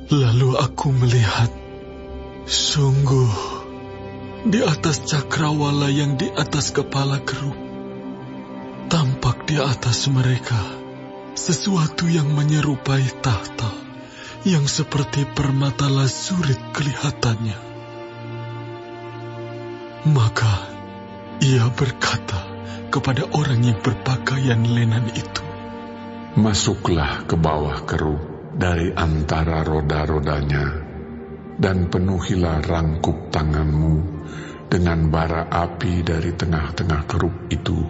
Lalu aku melihat, sungguh, di atas cakrawala yang di atas kepala kerub, tampak di atas mereka sesuatu yang menyerupai tahta, yang seperti permata lazurit kelihatannya. Maka ia berkata kepada orang yang berpakaian lenan itu, "Masuklah ke bawah kerub dari antara roda-rodanya, dan penuhilah rangkup tanganmu dengan bara api dari tengah-tengah kerub itu,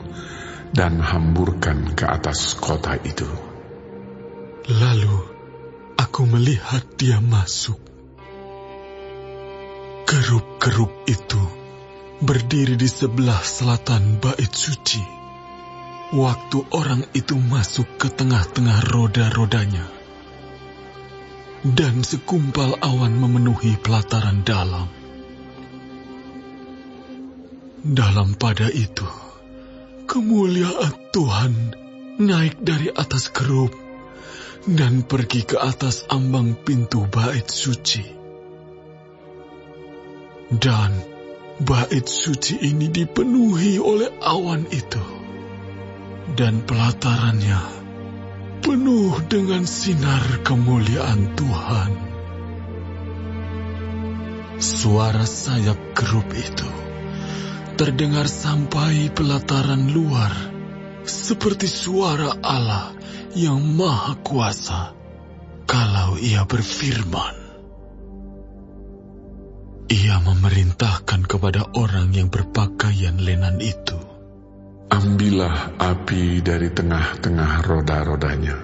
dan hamburkan ke atas kota itu." Lalu aku melihat dia masuk. Kerub-kerub itu berdiri di sebelah selatan bait suci, waktu orang itu masuk ke tengah-tengah roda-rodanya. Dan segumpal awan memenuhi pelataran dalam. Dalam pada itu, kemuliaan Tuhan naik dari atas kerub dan pergi ke atas ambang pintu bait suci. Dan bait suci ini dipenuhi oleh awan itu, dan pelatarannya penuh dengan sinar kemuliaan Tuhan. Suara sayap kerub itu terdengar sampai pelataran luar, seperti suara Allah yang Maha Kuasa kalau ia berfirman. Ia memerintahkan kepada orang yang berpakaian lenan itu, "Ambillah api dari tengah-tengah roda-rodanya,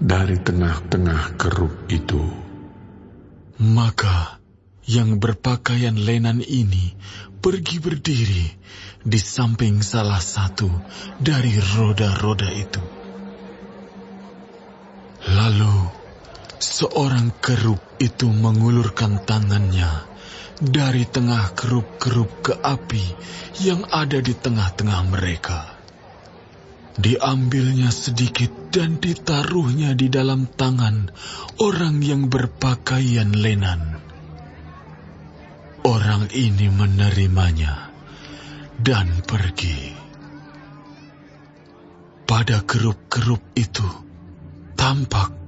dari tengah-tengah kerub itu." Maka yang berpakaian lenan ini pergi berdiri di samping salah satu dari roda-roda itu. Lalu seorang kerub itu mengulurkan tangannya dari tengah kerub-kerub ke api yang ada di tengah-tengah mereka. Diambilnya sedikit dan ditaruhnya di dalam tangan orang yang berpakaian lenan. Orang ini menerimanya dan pergi. Pada kerub-kerub itu tampak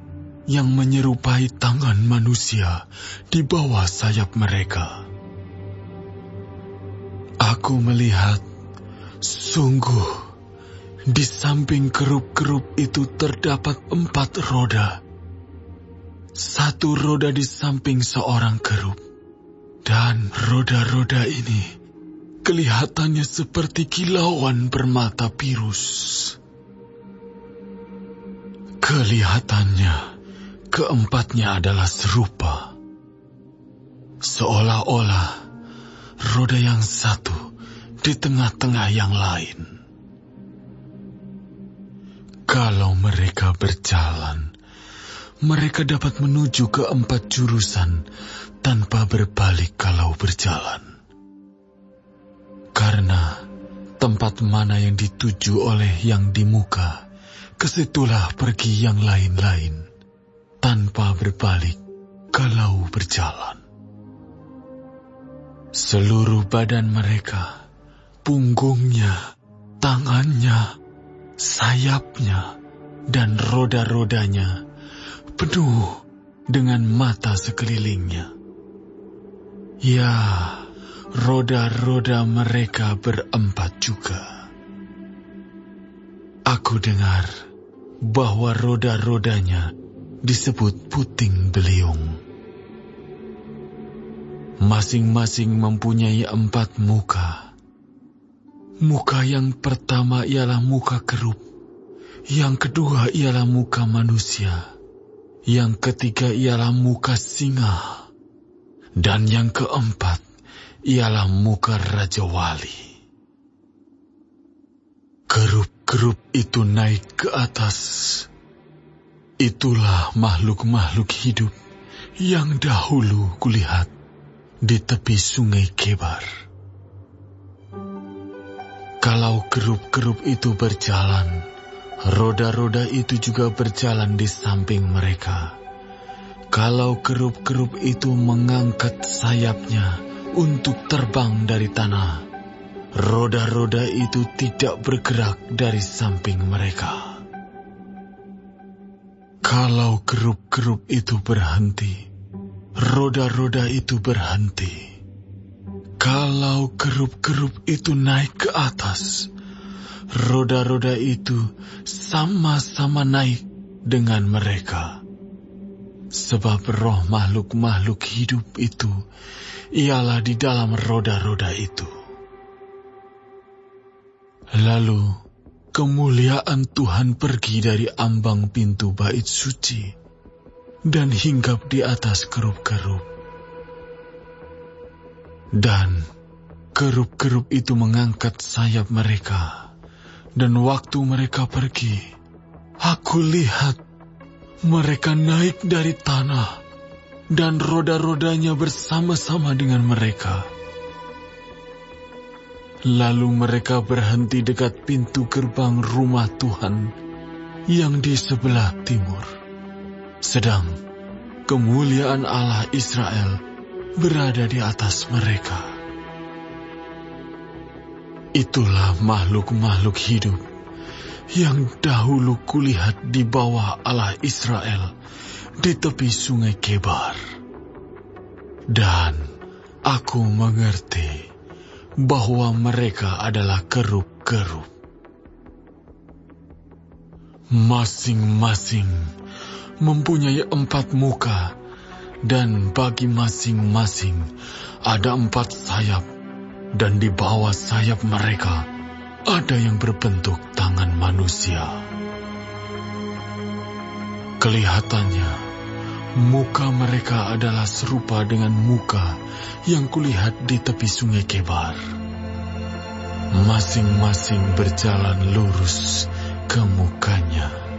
yang menyerupai tangan manusia di bawah sayap mereka. Aku melihat, sungguh, di samping kerub-kerub itu terdapat 4 roda. 1 roda di samping seorang kerub. Dan roda-roda ini kelihatannya seperti kilauan permata pirus. Kelihatannya keempatnya adalah serupa, seolah-olah roda yang satu di tengah-tengah yang lain. Kalau mereka berjalan, mereka dapat menuju ke 4 jurusan tanpa berbalik kalau berjalan. Karena tempat mana yang dituju oleh yang di muka, kesitulah pergi yang lain-lain, tanpa berbalik kalau berjalan. Seluruh badan mereka, punggungnya, tangannya, sayapnya, dan roda-rodanya penuh dengan mata sekelilingnya. Ya, roda-roda mereka berempat juga. Aku dengar bahwa roda-rodanya disebut puting beliung. Masing-masing mempunyai 4 muka. Muka yang pertama ialah muka kerub, yang kedua ialah muka manusia, yang ketiga ialah muka singa, dan yang keempat ialah muka Raja Wali. Kerub-kerub itu naik ke atas. Itulah makhluk-makhluk hidup yang dahulu kulihat di tepi sungai Kebar. Kalau kerub-kerub itu berjalan, roda-roda itu juga berjalan di samping mereka. Kalau kerup-kerup itu mengangkat sayapnya untuk terbang dari tanah, roda-roda itu tidak bergerak dari samping mereka. Kalau kerup-kerup itu berhenti, roda-roda itu berhenti. Kalau kerup-kerup itu naik ke atas, roda-roda itu sama-sama naik dengan mereka. Sebab roh makhluk-makhluk hidup itu ialah di dalam roda-roda itu. Lalu kemuliaan Tuhan pergi dari ambang pintu bait suci dan hinggap di atas kerup-kerup. Dan kerup-kerup itu mengangkat sayap mereka, dan waktu mereka pergi, aku lihat mereka naik dari tanah, dan roda-rodanya bersama-sama dengan mereka. Lalu mereka berhenti dekat pintu gerbang rumah Tuhan yang di sebelah timur. Sedang kemuliaan Allah Israel berada di atas mereka. Itulah makhluk-makhluk hidup yang dahulu kulihat di bawah Allah Israel di tepi sungai Kebar. Dan aku mengerti bahwa mereka adalah kerup-kerup. Masing-masing mempunyai 4 muka, dan bagi masing-masing ada 4 sayap, dan di bawah sayap mereka ada yang berbentuk tangan manusia. Kelihatannya, muka mereka adalah serupa dengan muka yang kulihat di tepi sungai Kebar. Masing-masing berjalan lurus ke mukanya.